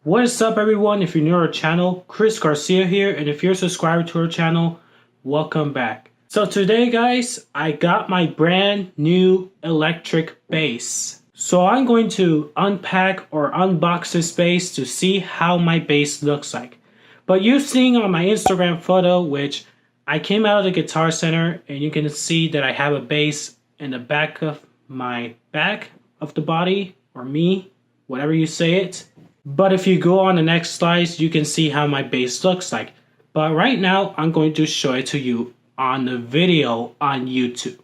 What is up everyone? If you're new to our channel, Chris Garcia here, and if you're a subscriber to our channel, welcome back. So today guys, I got my brand new electric bass. So I'm going to unpack or unbox this bass to see how my bass looks like. But you've seen on my Instagram photo, which I came out of the Guitar Center, and you can see that I have a bass in the back of my back of the body, or me, whatever you say it. But if you go on the next slides, you can see how my bass looks like. But right now, I'm going to show it to you on the video on YouTube.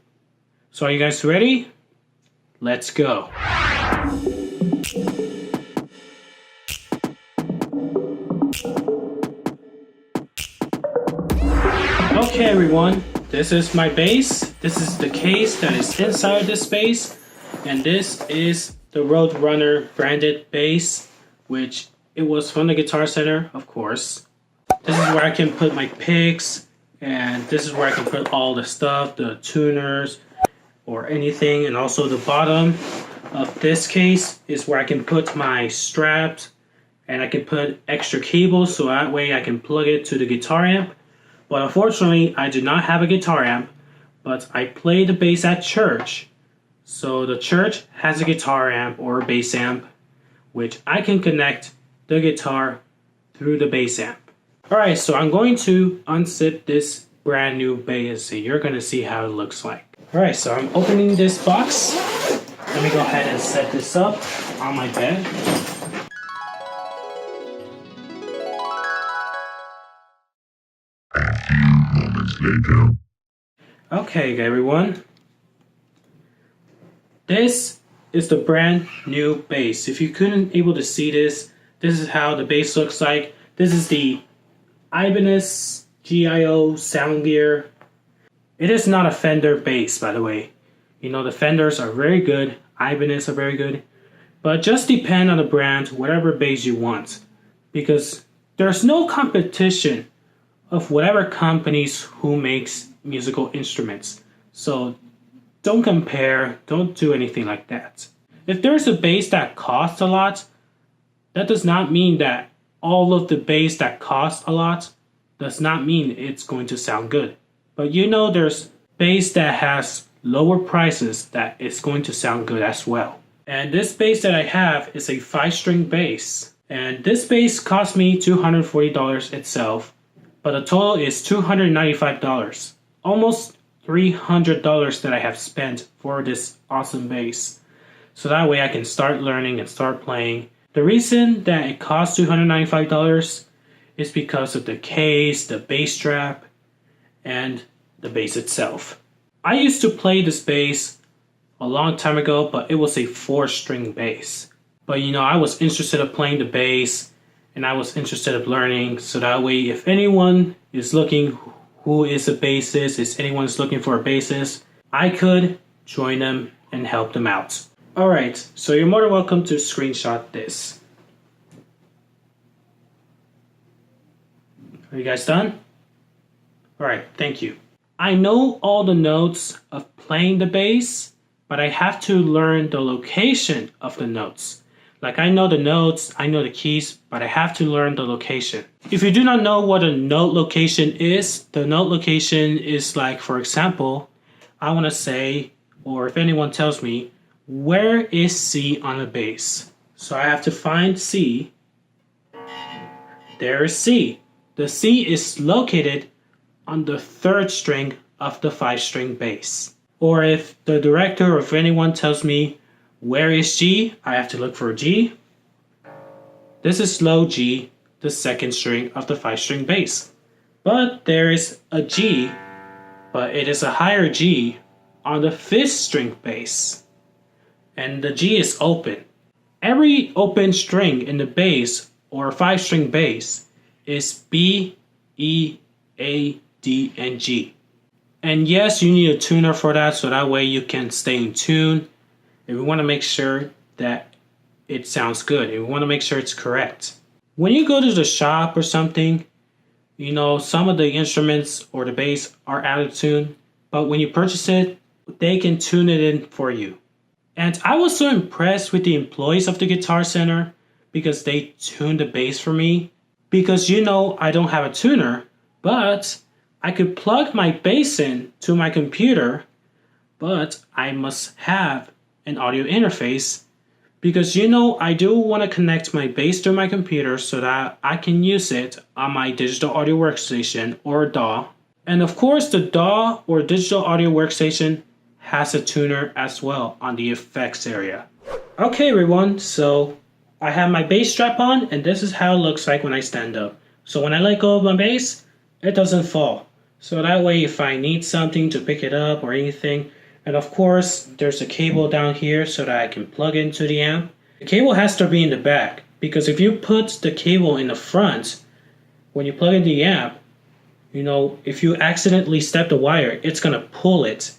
So are you guys ready? Let's go. Okay everyone, this is my bass. This is the case that is inside this bass. And this is the Roadrunner branded bass, which it was from the Guitar Center, of course. This is where I can put my picks, and this is where I can put all the stuff, the tuners or anything. And also the bottom of this case is where I can put my straps, and I can put extra cables so that way I can plug it to the guitar amp. But unfortunately, I do not have a guitar amp, but I play the bass at church. So the church has a guitar amp or a bass amp, which I can connect the guitar through the bass amp. Alright, so I'm going to unzip this brand new bass and you're going to see how it looks like. Alright, so I'm opening this box. Let me go ahead and set this up on my bed. A few moments later. Okay, everyone. This is the brand new bass. If you couldn't able to see this, this is how the bass looks like. This is the Ibanez Soundgear. It is not a Fender bass, by the way. You know, the Fenders are very good, Ibanez are very good, but just depend on the brand, whatever bass you want, because there's no competition of whatever companies who makes musical instruments. So don't compare, don't do anything like that. If there's a bass that costs a lot, that does not mean that all of the bass that costs a lot does not mean it's going to sound good. But you know there's bass that has lower prices that is going to sound good as well. And this bass that I have is a 5-string bass. And this bass cost me $240 itself, but the total is $295. Almost $300 that I have spent for this awesome bass. So that way I can start learning and start playing. The reason that it costs $295 is because of the case, the bass strap, and the bass itself. I used to play this bass a long time ago, but it was a 4-string bass. But you know, I was interested in playing the bass, and I was interested in learning, so that way if anyone is looking who is a bassist, if anyone's looking for a bassist, I could join them and help them out. Alright, so you're more than welcome to screenshot this. Are you guys done? Alright, thank you. I know all the notes of playing the bass, but I have to learn the location of the notes. Like I know the notes, I know the keys, but I have to learn the location. If you do not know what a note location is, the note location is like, for example, I want to say, or if anyone tells me, where is C on the bass? So I have to find C. There is C. The C is located on the 3rd string of the 5-string bass. Or if the director or if anyone tells me, where is G? I have to look for G. This is low G, the 2nd string of the 5-string bass. But there is a G, but it is a higher G on the 5th string bass. And the G is open. Every open string in the bass or 5-string bass is B, E, A, D, and G. And yes, you need a tuner for that, so that way you can stay in tune. And we want to make sure that it sounds good. And we want to make sure it's correct. When you go to the shop or something, you know, some of the instruments or the bass are out of tune. But when you purchase it, they can tune it in for you. And I was so impressed with the employees of the Guitar Center because they tune the bass for me. Because you know I don't have a tuner, but I could plug my bass in to my computer, but I must have an audio interface because you know I do want to connect my bass to my computer so that I can use it on my digital audio workstation or DAW. And of course the DAW or digital audio workstation has a tuner as well on the effects area. Okay everyone, so I have my bass strap on and this is how it looks like when I stand up. So when I let go of my bass, it doesn't fall. So that way if I need something to pick it up or anything, and of course there's a cable down here so that I can plug into the amp. The cable has to be in the back because if you put the cable in the front, when you plug in the amp, you know, if you accidentally step the wire, it's going to pull it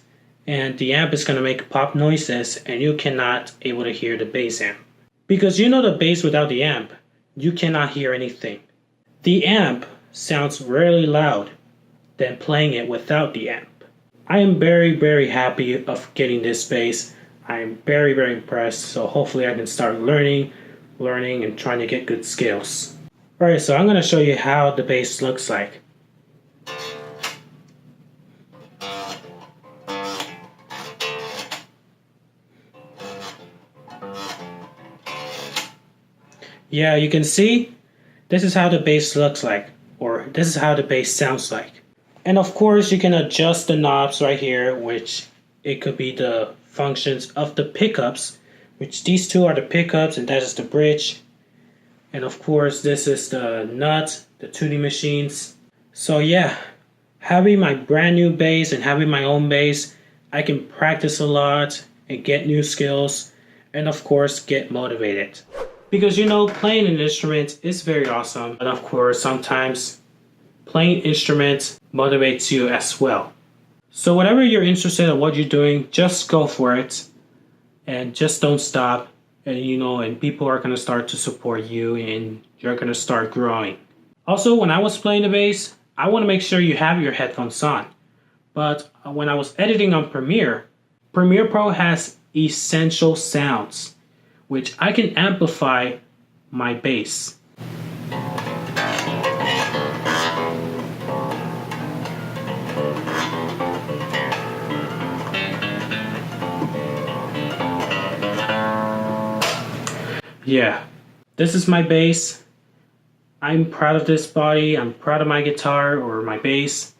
and the amp is going to make pop noises and you cannot able to hear the bass amp. Because you know the bass without the amp, you cannot hear anything. The amp sounds really loud than playing it without the amp. I am very happy of getting this bass. I'm very impressed, so hopefully I can start learning and trying to get good skills. Alright, so I'm going to show you how the bass looks like. Yeah, you can see this is how the bass looks like, or this is how the bass sounds like. And of course you can adjust the knobs right here, which it could be the functions of the pickups, which these two are the pickups and that is the bridge. And of course this is the nut, the tuning machines. So yeah, having my brand new bass and having my own bass, I can practice a lot and get new skills and of course get motivated. Because you know, playing an instrument is very awesome, and of course sometimes playing instruments motivates you as well. So whatever you're interested in what you're doing, just go for it and just don't stop. And you know, and people are going to start to support you and you're going to start growing. Also, when I was playing the bass, I want to make sure you have your headphones on. But when I was editing on Premiere Pro has essential sounds, which I can amplify my bass. Yeah, this is my bass. I'm proud of this body. I'm proud of my guitar or my bass.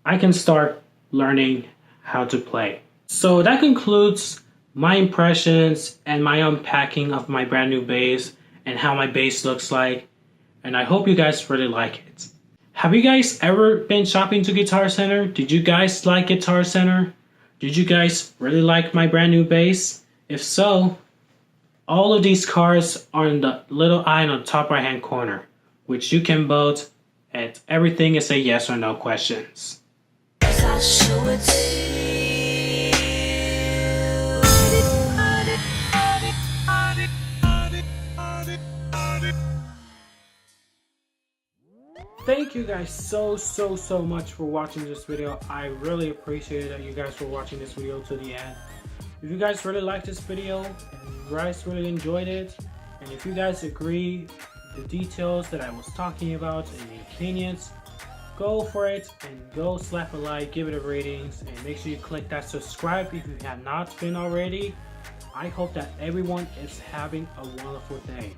I can start learning how to play. So that concludes my impressions and my unpacking of my brand new bass and how my bass looks like. And I hope you guys really like it. Have you guys ever been shopping to Guitar Center? Did you guys like Guitar Center? Did you guys really like my brand new bass? If so, all of these cards are in the little eye on the top right hand corner, which you can vote, and everything is a yes or no questions. Thank you guys so much for watching this video. I really appreciate that you guys were watching this video to the end. If you guys really liked this video and you guys really enjoyed it, and if you guys agree with the details that I was talking about and the opinions, go for it and go slap a like, give it a ratings, and make sure you click that subscribe if you have not been already. I hope that everyone is having a wonderful day.